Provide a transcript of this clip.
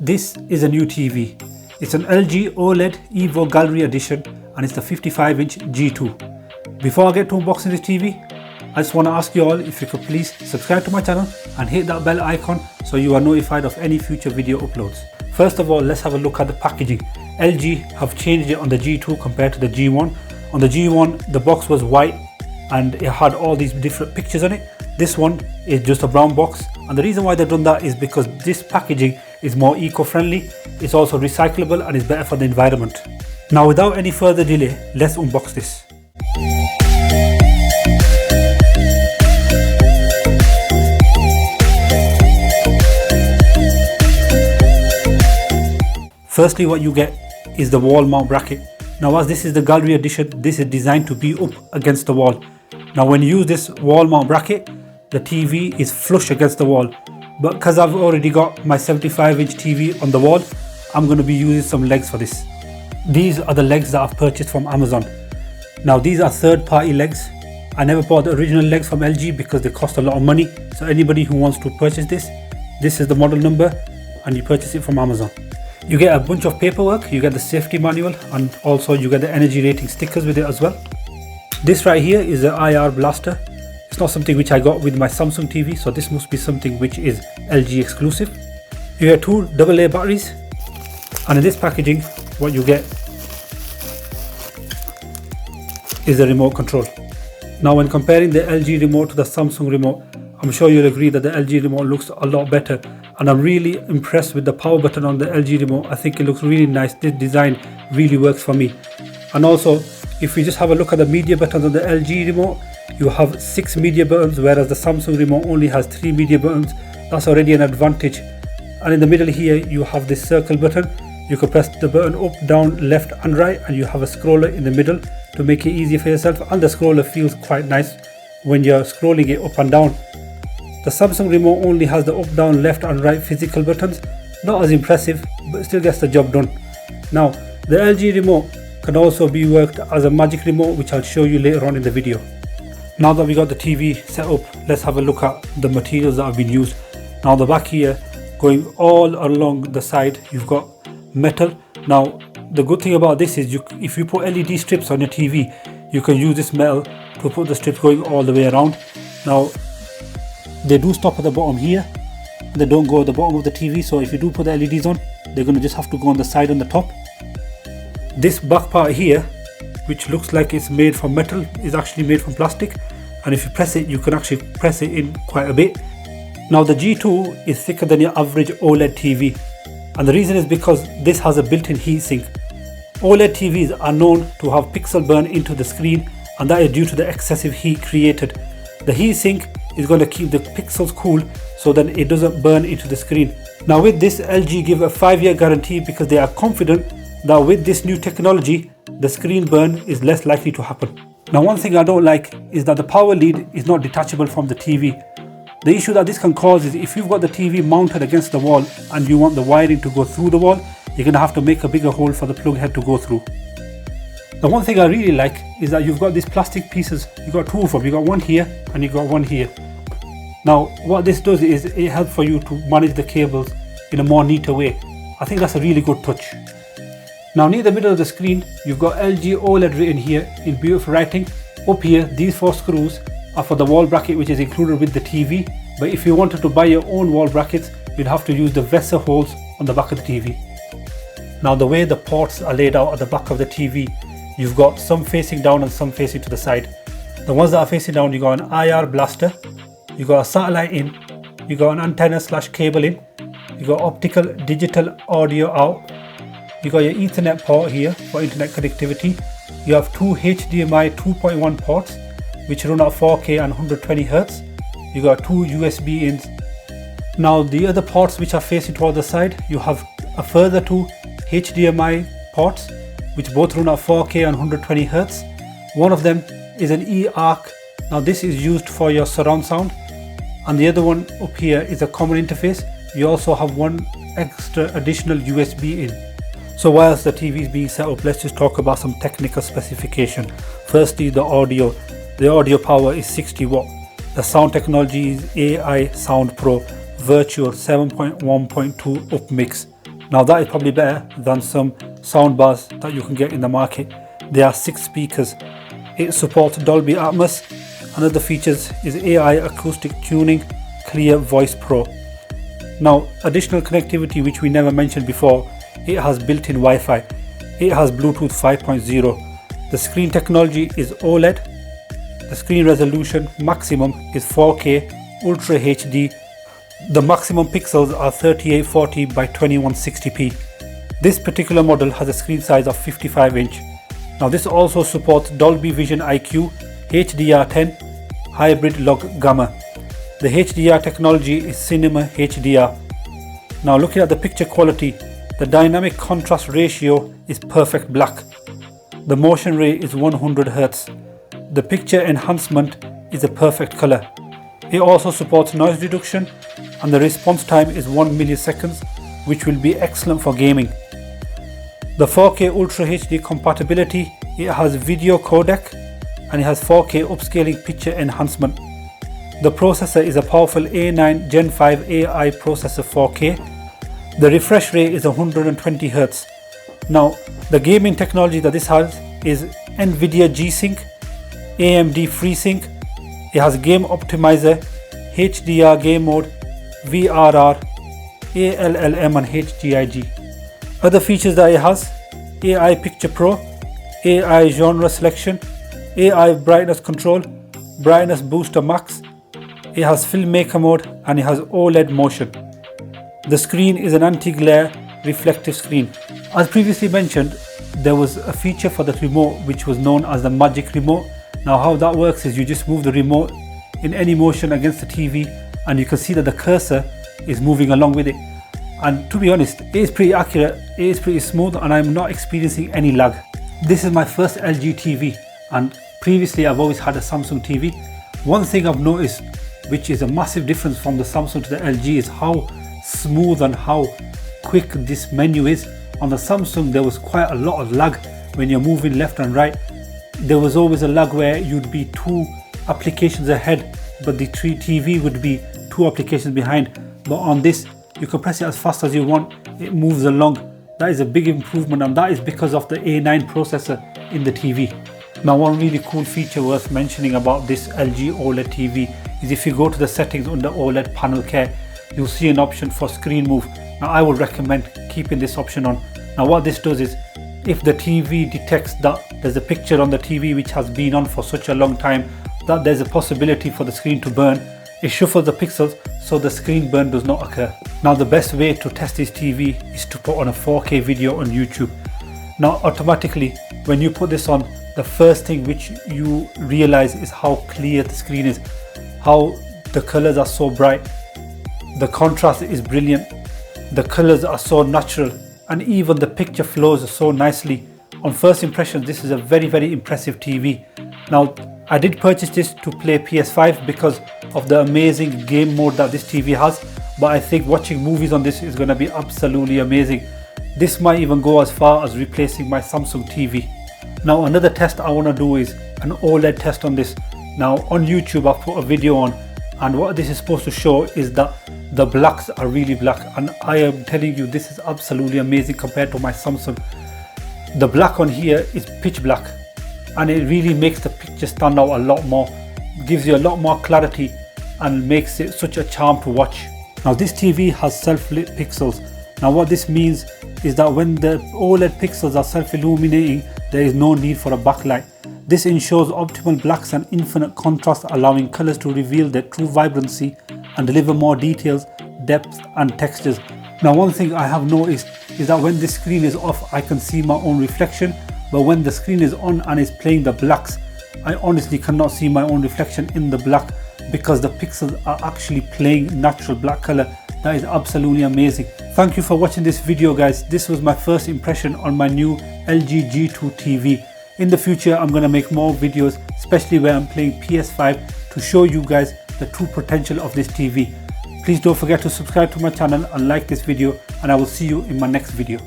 This is a new TV. It's an LG OLED Evo Gallery Edition and it's the 55-inch G2. Before I get to unboxing this TV, I just want to ask you all if you could please subscribe to my channel and hit that bell icon so you are notified of any future video uploads. First of all, let's have a look at the packaging. LG have changed it on the G2 compared to the G1. On the G1, the box was white and it had all these different pictures on it. This one is just a brown box, and the reason why they've done that is because this packaging is more eco-friendly, it's also recyclable and is better for the environment. Now without any further delay, let's unbox this. Firstly, what you get is the wall mount bracket. Now as this is the gallery edition, this is designed to be up against the wall. Now when you use this wall mount bracket, the TV is flush against the wall. But because I've already got my 75-inch TV on the wall, I'm going to be using some legs for this. These are the legs that I've purchased from Amazon. Now these are third-party legs. I never bought the original legs from LG because they cost a lot of money. So anybody who wants to purchase this is the model number and you purchase it from Amazon. You get a bunch of paperwork, you get the safety manual, and also you get the energy rating stickers with it as well. This right here is the IR blaster. It's not something which I got with my Samsung TV, so this must be something which is LG exclusive. You get two AA batteries, and in this packaging what you get is the remote control. Now when comparing the LG remote to the Samsung remote, I'm sure you'll agree that the LG remote looks a lot better, and I'm really impressed with the power button on the LG remote. I think it looks really nice. This design really works for me. And also, if you just have a look at the media buttons on the LG remote, you have 6 media buttons, whereas the Samsung remote only has 3 media buttons. That's already an advantage. And in the middle here, you have this circle button. You can press the button up, down, left and right, and you have a scroller in the middle to make it easier for yourself. And the scroller feels quite nice when you're scrolling it up and down. The Samsung remote only has the up, down, left and right physical buttons. Not as impressive, but still gets the job done. Now, the LG remote can also be worked as a magic remote, which I'll show you later on in the video. Now that we got the TV set up, let's have a look at the materials that have been used. Now the back here, going all along the side, you've got metal. Now the good thing about this is if you put LED strips on your TV, you can use this metal to put the strips going all the way around. Now they do stop at the bottom here, they don't go at the bottom of the TV, so if you do put the LEDs on, they're going to just have to go on the side and the top. This back part here, which looks like it's made from metal, is actually made from plastic, and if you press it, you can actually press it in quite a bit. Now the G2 is thicker than your average OLED TV, and the reason is because this has a built-in heatsink. OLED TVs are known to have pixel burn into the screen, and that is due to the excessive heat created. The heatsink is going to keep the pixels cool so that it doesn't burn into the screen. Now with this, LG give a 5-year guarantee because they are confident that with this new technology, the screen burn is less likely to happen. Now one thing I don't like is that the power lead is not detachable from the TV. The issue that this can cause is if you've got the TV mounted against the wall and you want the wiring to go through the wall, you're going to have to make a bigger hole for the plug head to go through. The one thing I really like is that you've got these plastic pieces. You've got two of them. You've got one here and you've got one here. Now what this does is it helps for you to manage the cables in a more neater way. I think that's a really good touch. Now near the middle of the screen, you've got LG OLED written here in beautiful writing. Up here, these 4 screws are for the wall bracket, which is included with the TV. But if you wanted to buy your own wall brackets, you'd have to use the VESA holes on the back of the TV. Now the way the ports are laid out at the back of the TV, you've got some facing down and some facing to the side. The ones that are facing down, you've got an IR blaster, you've got a satellite in, you've got an antenna / cable in, you've got optical digital audio out, you got your Ethernet port here for internet connectivity. You have 2 HDMI 2.1 ports which run at 4K and 120Hz. You got 2 USB ins. Now the other ports which are facing toward the side, you have a further 2 HDMI ports which both run at 4K and 120Hz. One of them is an eARC. Now this is used for your surround sound, and the other one up here is a common interface. You also have one extra additional USB in. So whilst the TV is being set up, let's just talk about some technical specification. Firstly, the audio. The audio power is 60 watt. The sound technology is AI Sound Pro Virtual 7.1.2 Up Mix. Now that is probably better than some soundbars that you can get in the market. There are 6 speakers. It supports Dolby Atmos. Another features is AI acoustic tuning, Clear Voice Pro. Now additional connectivity which we never mentioned before, it has built-in Wi-Fi. It has Bluetooth 5.0. The screen technology is OLED. The screen resolution maximum is 4K Ultra HD. The maximum pixels are 3840 by 2160p. This particular model has a screen size of 55 inch. Now this also supports Dolby Vision IQ, HDR10, Hybrid Log Gamma. The HDR technology is Cinema HDR. Now looking at the picture quality, the dynamic contrast ratio is perfect black. The motion rate is 100 Hz. The picture enhancement is a perfect color. It also supports noise reduction and the response time is 1 milliseconds, which will be excellent for gaming. The 4K Ultra HD compatibility, it has video codec and it has 4K upscaling picture enhancement. The processor is a powerful A9 Gen 5 AI processor 4K. The refresh rate is 120 Hz. Now the gaming technology that this has is NVIDIA G-Sync, AMD FreeSync. It has Game Optimizer, HDR Game Mode, VRR, ALLM and HGIG. Other features that it has: AI Picture Pro, AI Genre Selection, AI Brightness Control, Brightness Booster Max. It has Filmmaker Mode and it has OLED Motion. The screen is an anti-glare reflective screen. As previously mentioned, there was a feature for the remote which was known as the Magic Remote. Now how that works is you just move the remote in any motion against the TV and you can see that the cursor is moving along with it. And to be honest, it is pretty accurate, it is pretty smooth and I'm not experiencing any lag. This is my first LG TV and previously I've always had a Samsung TV. One thing I've noticed, which is a massive difference from the Samsung to the LG, is how smooth and how quick this menu is. On the Samsung there was quite a lot of lag when you're moving left and right. There was always a lag where you'd be 2 applications ahead but the TV would be 2 applications behind. But on this you can press it as fast as you want, it moves along. That is a big improvement and that is because of the A9 processor in the TV. Now one really cool feature worth mentioning about this LG OLED TV is if you go to the settings under OLED panel care, you'll see an option for screen move. Now I would recommend keeping this option on. Now what this does is, if the TV detects that there's a picture on the TV which has been on for such a long time that there's a possibility for the screen to burn, it shuffles the pixels so the screen burn does not occur. Now the best way to test this TV is to put on a 4K video on YouTube. Now automatically when you put this on, the first thing which you realize is how clear the screen is, how the colors are so bright, the contrast is brilliant, the colors are so natural and even the picture flows so nicely. On first impressions, this is a very impressive TV. Now I did purchase this to play PS5 because of the amazing game mode that this TV has, but I think watching movies on this is going to be absolutely amazing. This might even go as far as replacing my Samsung TV. Now another test I want to do is an OLED test on this. Now on YouTube I've put a video on and what this is supposed to show is that the blacks are really black, and I am telling you this is absolutely amazing compared to my Samsung. The black on here is pitch black and it really makes the picture stand out a lot more, gives you a lot more clarity and makes it such a charm to watch. Now this TV has self-lit pixels. Now what this means is that when the OLED pixels are self-illuminating, there is no need for a backlight. This ensures optimal blacks and infinite contrast, allowing colors to reveal their true vibrancy and deliver more details, depth and textures. Now one thing I have noticed is that when this screen is off I can see my own reflection, but when the screen is on and is playing the blacks, I honestly cannot see my own reflection in the black because the pixels are actually playing natural black color. That is absolutely amazing. Thank you for watching this video guys. This was my first impression on my new LG G2 TV. In the future I'm going to make more videos, especially where I'm playing PS5, to show you guys the true potential of this TV. Please don't forget to subscribe to my channel and like this video, and I will see you in my next video.